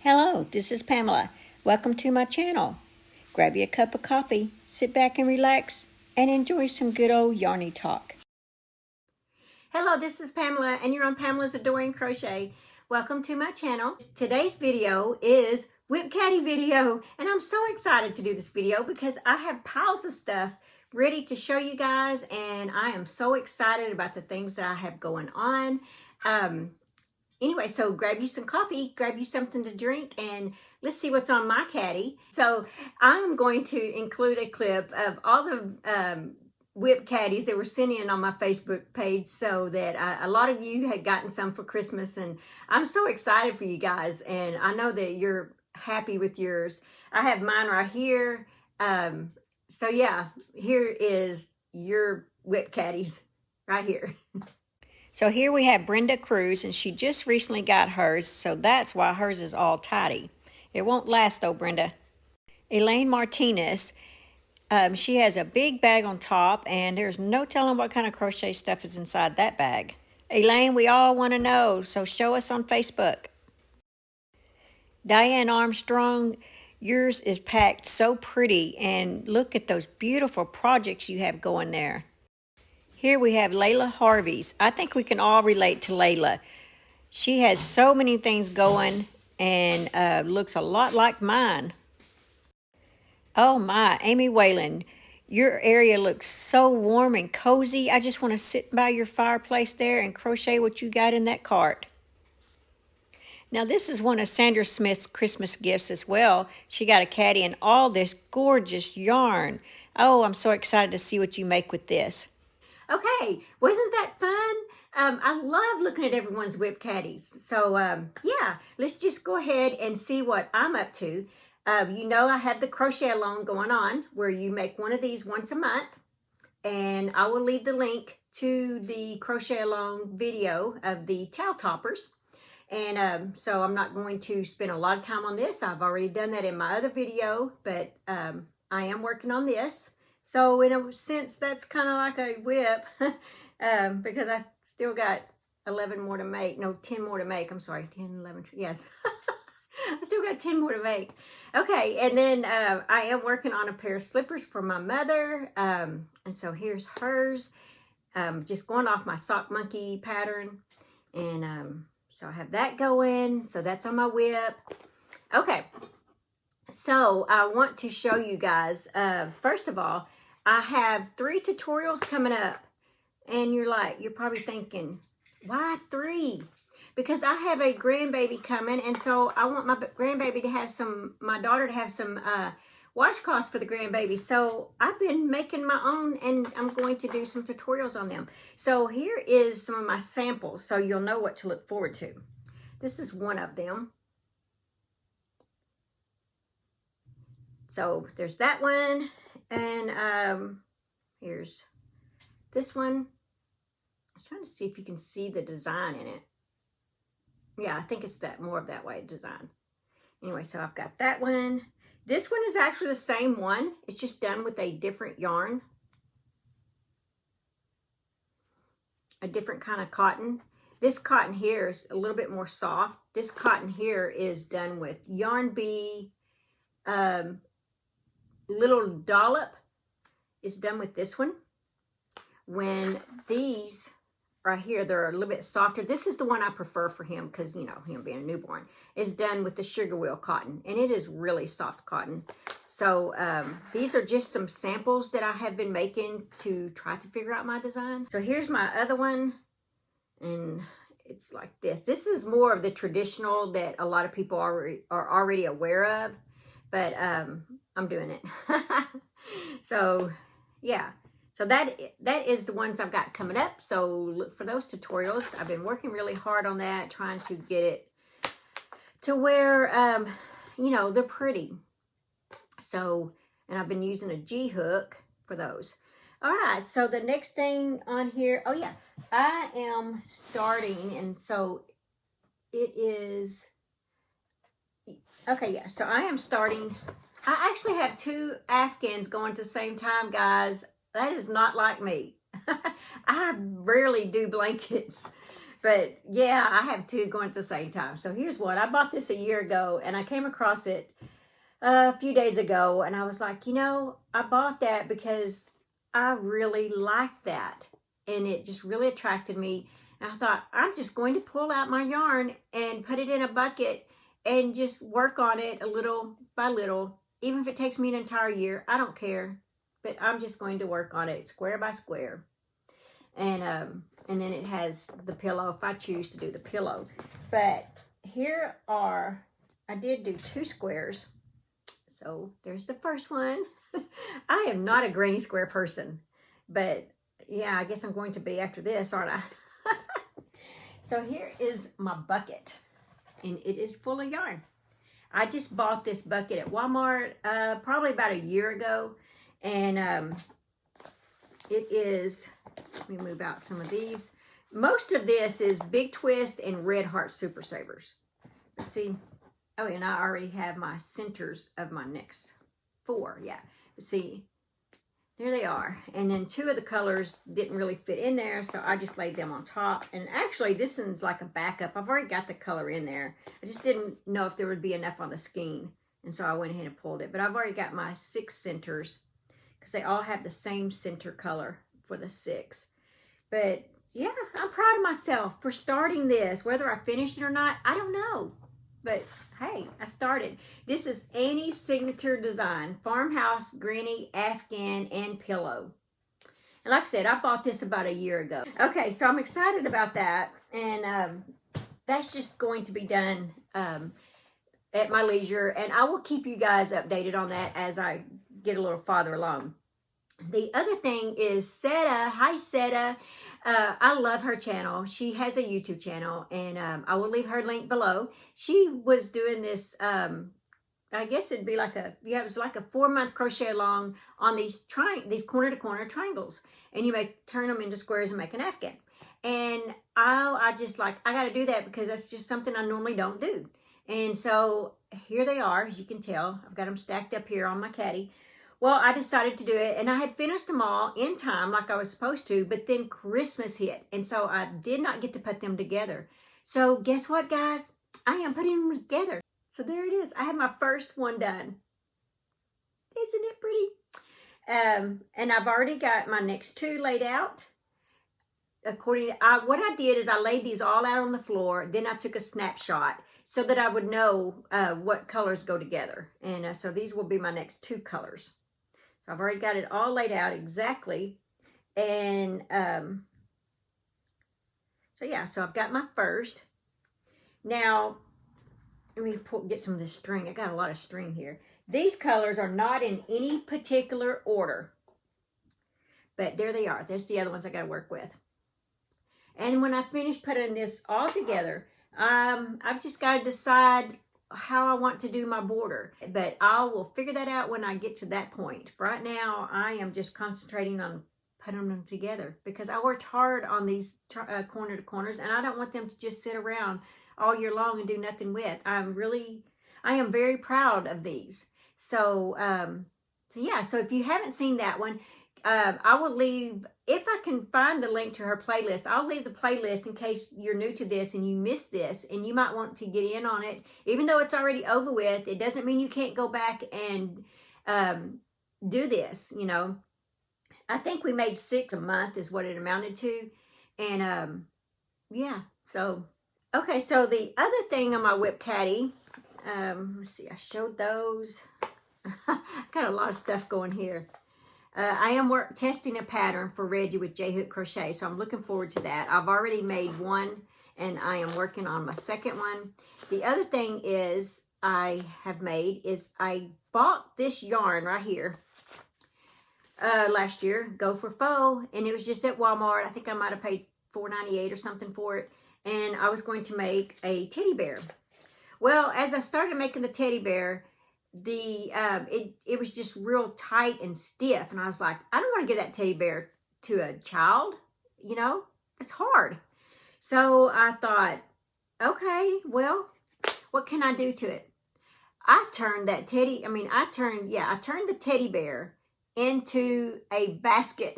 Hello, this is Pamela. Welcome to my channel. Grab you a cup of coffee, sit back and relax, and enjoy some good old yarny talk. Hello, this is Pamela, and you're on Pamela's Adoring Crochet. Welcome to my channel. Today's video is WIP Caddy video, and I'm so excited to do this video because I have piles of stuff ready to show you guys, and I am so excited about the things that I have going on. Anyway, so grab you some coffee, grab you something to drink, and let's see what's on my caddy. So I'm going to include a clip of all the WIP caddies that were sent in on my Facebook page so that a lot of you had gotten some for Christmas, and I'm so excited for you guys, and I know that you're happy with yours. I have mine right here. So yeah, here is your WIP caddies right here. So here we have Brenda Cruz, and she just recently got hers, so that's why hers is all tidy. It won't last though, Brenda. Elaine Martinez, she has a big bag on top, and there's no telling what kind of crochet stuff is inside that bag. Elaine, we all want to know, so show us on Facebook. Diane Armstrong, yours is packed so pretty, and look at those beautiful projects you have going there. Here we have Layla Harvey's. I think we can all relate to Layla. She has so many things going and looks a lot like mine. Oh my, Amy Whalen, your area looks so warm and cozy. I just want to sit by your fireplace there and crochet what you got in that cart. Now this is one of Sandra Smith's Christmas gifts as well. She got a caddy and all this gorgeous yarn. Oh, I'm so excited to see what you make with this. Okay, wasn't that fun? I love looking at everyone's WIP caddies. So, yeah, let's just go ahead and see what I'm up to. You know, I have the crochet along going on where you make one of these once a month. And I will leave the link to the crochet along video of the towel toppers. And so I'm not going to spend a lot of time on this. I've already done that in my other video, but I am working on this. So in a sense, that's kind of like a WIP because I still got 11 more to make. No, 10 more to make. I'm sorry, 10, 11, yes. I still got 10 more to make. Okay, and then I am working on a pair of slippers for my mother. And so here's hers. Just going off my sock monkey pattern. And so I have that going. So that's on my WIP. Okay. So I want to show you guys, first of all, I have 3 tutorials coming up, and you're probably thinking, why 3? Because I have a grandbaby coming, and so I want my grandbaby to have my daughter to have some washcloths for the grandbaby. So I've been making my own, and I'm going to do some tutorials on them. So here is some of my samples, so you'll know what to look forward to. This is one of them. So there's that one, and here's this one. I was trying to see if you can see the design in it. Yeah, I think it's more of that way design. Anyway, so I've got that one. This one is actually the same one. It's just done with a different yarn. A different kind of cotton. This cotton here is a little bit more soft. This cotton here is done with Yarn Bee, Little Dollop is done with this one. When these right here, they're a little bit softer. This is the one I prefer for him because, you know, him being a newborn. It's done with the Sugar Wheel cotton, and it is really soft cotton. So these are just some samples that I have been making to try to figure out my design. So here's my other one, and it's like this. This is more of the traditional that a lot of people are already aware of, but I'm doing it. So yeah, so that is the ones I've got coming up. So look for those tutorials. I've been working really hard on that, trying to get it to where you know, they're pretty. So, and I've been using a G hook for those. All right, so the next thing on here, oh yeah, I am starting, and so it is, okay, yeah, so I am starting. I actually have 2 Afghans going at the same time, guys. That is not like me. I rarely do blankets. But yeah, I have two going at the same time. So here's one. I bought this a year ago, and I came across it a few days ago, and I was like, you know, I bought that because I really liked that, and it just really attracted me. And I thought, I'm just going to pull out my yarn and put it in a bucket and just work on it a little by little. Even if it takes me an entire year, I don't care. But I'm just going to work on it square by square. And then it has the pillow if I choose to do the pillow. But here are, I did do 2 squares. So there's the first one. I am not a granny square person, but yeah, I guess I'm going to be after this, aren't I? So here is my bucket, and it is full of yarn. I just bought this bucket at Walmart probably about a year ago, and it is, let me move out some of these. Most of this is Big Twist and Red Heart Super Savers. Let's see. Oh, and I already have my centers of my next 4. Yeah. See, there they are. And then 2 of the colors didn't really fit in there, so I just laid them on top. And actually, this one's like a backup. I've already got the color in there. I just didn't know if there would be enough on the skein. And so I went ahead and pulled it. But I've already got my 6 centers because they all have the same center color for the 6. But yeah, I'm proud of myself for starting this. Whether I finish it or not, I don't know. But hey, I started. This is Annie's signature design. Farmhouse, Granny, Afghan, and Pillow. And like I said, I bought this about a year ago. Okay, so I'm excited about that. And that's just going to be done at my leisure. And I will keep you guys updated on that as I get a little farther along. The other thing is Seta. Hi, Seta. I love her channel. She has a YouTube channel, and I will leave her link below. She was doing this, I guess it'd be like it was like a 4-month crochet along on these corner-to-corner triangles. And you may turn them into squares and make an Afghan. And I just like, I got to do that because that's just something I normally don't do. And so here they are, as you can tell. I've got them stacked up here on my caddy. Well, I decided to do it, and I had finished them all in time like I was supposed to, but then Christmas hit, and so I did not get to put them together. So guess what, guys? I am putting them together. So there it is. I have my first one done. Isn't it pretty? And I've already got my next 2 laid out. According to, what I did is I laid these all out on the floor, then I took a snapshot so that I would know what colors go together. And so these will be my next 2 colors. I've already got it all laid out exactly. And so yeah, so I've got my first. Now, let me get some of this string. I got a lot of string here. These colors are not in any particular order. But there they are. There's the other ones I got to work with. And when I finish putting this all together, I've just got to decide how I want to do my border, but I will figure that out when I get to that point. For right now, I am just concentrating on putting them together because I worked hard on these corner to corners, and I don't want them to just sit around all year long and do nothing with. I am very proud of these. So yeah, so if you haven't seen that one, I will leave, if I can find the link to her playlist, I'll leave the playlist in case you're new to this and you missed this and you might want to get in on it. Even though it's already over with, it doesn't mean you can't go back and do this, you know. I think we made 6 a month is what it amounted to. And yeah, so, okay, so the other thing on my WIP Caddy, let's see, I showed those. Got a lot of stuff going here. I am testing a pattern for Reggie with J-Hook Crochet, so I'm looking forward to that. I've already made one, and I am working on my second one. The other thing is I bought this yarn right here last year, Go for Faux, and it was just at Walmart. I think I might have paid $4.98 or something for it, and I was going to make a teddy bear. Well, as I started making the teddy bear, it was just real tight and stiff, and I was like, I don't want to give that teddy bear to a child, you know, it's hard. So I thought, okay, well, what can I do to it? I turned the teddy bear into a basket.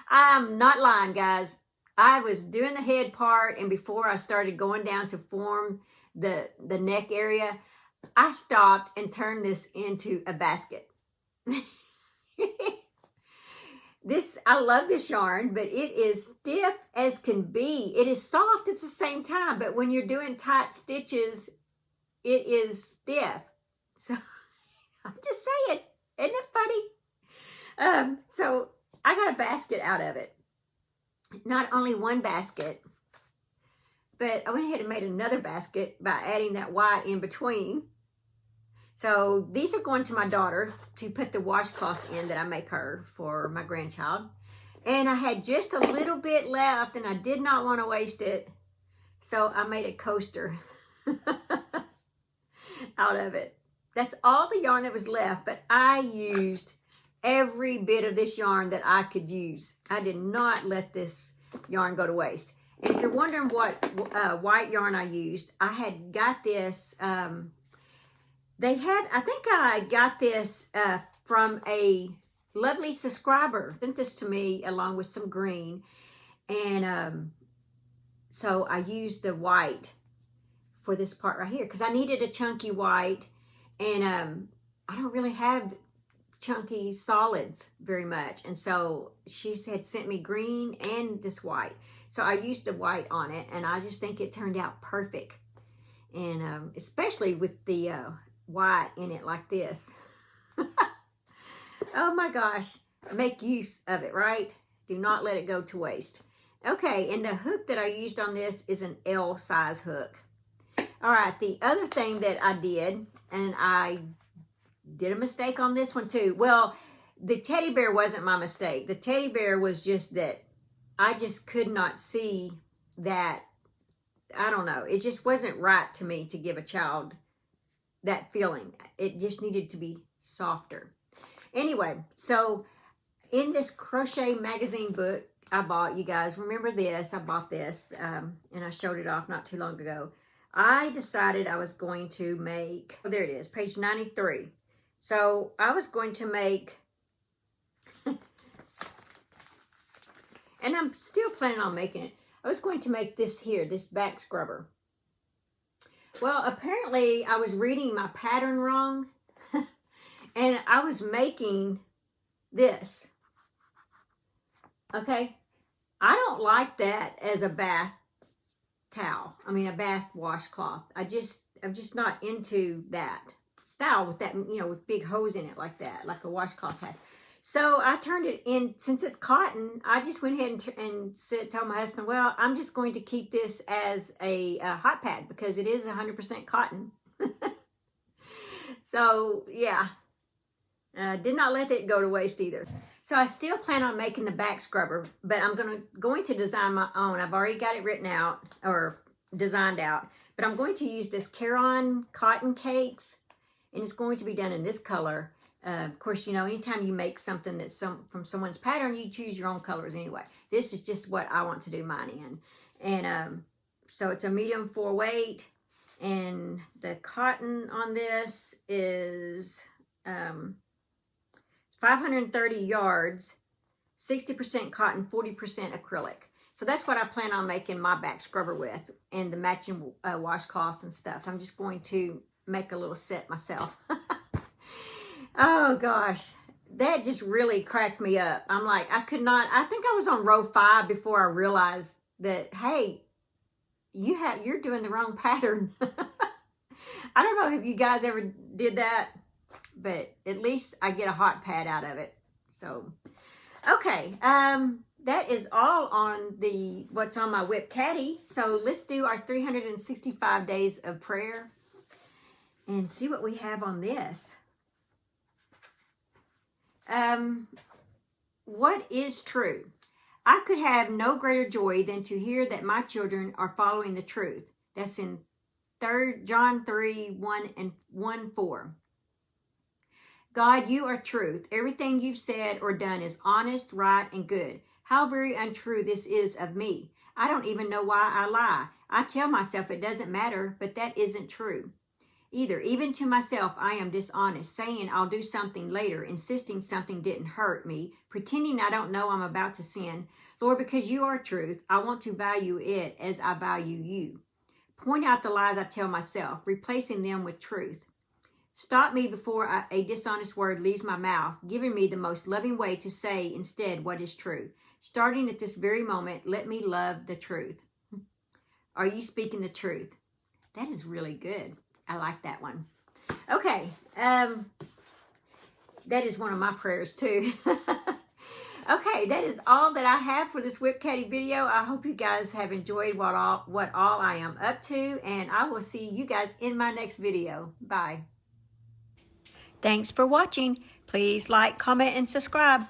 I'm not lying, guys. I was doing the head part, and before I started going down to form the neck area, I stopped and turned this into a basket. I love this yarn, but it is stiff as can be. It is soft at the same time, but when you're doing tight stitches, it is stiff. So I'm just saying, isn't it funny? So I got a basket out of it. Not only one basket, but I went ahead and made another basket by adding that white in between. So these are going to my daughter to put the washcloths in that I make her for my grandchild. And I had just a little bit left and I did not want to waste it. So I made a coaster out of it. That's all the yarn that was left, but I used every bit of this yarn that I could use. I did not let this yarn go to waste. And if you're wondering what white yarn I used, I had got this... I think I got this from a lovely subscriber. Sent this to me along with some green. And so I used the white for this part right here because I needed a chunky white. And I don't really have chunky solids very much. And so she had sent me green and this white. So I used the white on it. And I just think it turned out perfect. And especially with the... white in it like this. Oh my gosh. Make use of it, right? Do not let it go to waste. Okay, and the hook that I used on this is an L size hook. All right, the other thing that I did, and I did a mistake on this one too. Well, the teddy bear wasn't my mistake. The teddy bear was just that I just could not see that. I don't know. It just wasn't right to me to give a child that feeling. It just needed to be softer. Anyway, so in this crochet magazine book I bought, you guys remember this, I bought this and I showed it off not too long ago. I decided I was going to make, oh there it is, page 93. So I was going to make, and I'm still planning on making it, I was going to make this here, this back scrubber. Well, apparently I was reading my pattern wrong and I was making this. Okay. I don't like that as a bath towel. I mean, a bath washcloth. I'm just not into that style with that, you know, with big hose in it like that, like a washcloth has. So I turned it in, since it's cotton, I just went ahead and told my husband, well, I'm just going to keep this as a hot pad because it is 100% cotton. So, yeah, did not let it go to waste either. So I still plan on making the back scrubber, but I'm going to design my own. I've already got it written out or designed out, but I'm going to use this Caron cotton cakes, and it's going to be done in this color. Of course, you know, anytime you make something that's from someone's pattern, you choose your own colors anyway. This is just what I want to do mine in. And so it's a medium 4 weight. And the cotton on this is 530 yards, 60% cotton, 40% acrylic. So that's what I plan on making my back scrubber with, and the matching washcloths and stuff. I'm just going to make a little set myself. Oh gosh, that just really cracked me up. I'm like, I think I was on row 5 before I realized that, hey, you're doing the wrong pattern. I don't know if you guys ever did that, but at least I get a hot pad out of it. So, okay, that is all on what's on my WIP Caddy. So let's do our 365 days of prayer and see what we have on this. What is true? I could have no greater joy than to hear that my children are following the truth. That's in John 3:1-4. God, you are truth. Everything you've said or done is honest, right, and good. How very untrue this is of me. I don't even know why I lie. I tell myself it doesn't matter, but that isn't true either. Even to myself, I am dishonest, saying I'll do something later, insisting something didn't hurt me, pretending I don't know I'm about to sin. Lord, because you are truth, I want to value it as I value you. Point out the lies I tell myself, replacing them with truth. Stop me before a dishonest word leaves my mouth, giving me the most loving way to say instead what is true. Starting at this very moment, let me love the truth. Are you speaking the truth? That is really good. I like that one. Okay, that is one of my prayers too. Okay, that is all that I have for this WIP Caddy video. I hope you guys have enjoyed what all I am up to, and I will see you guys in my next video. Bye. Thanks for watching. Please like, comment, and subscribe.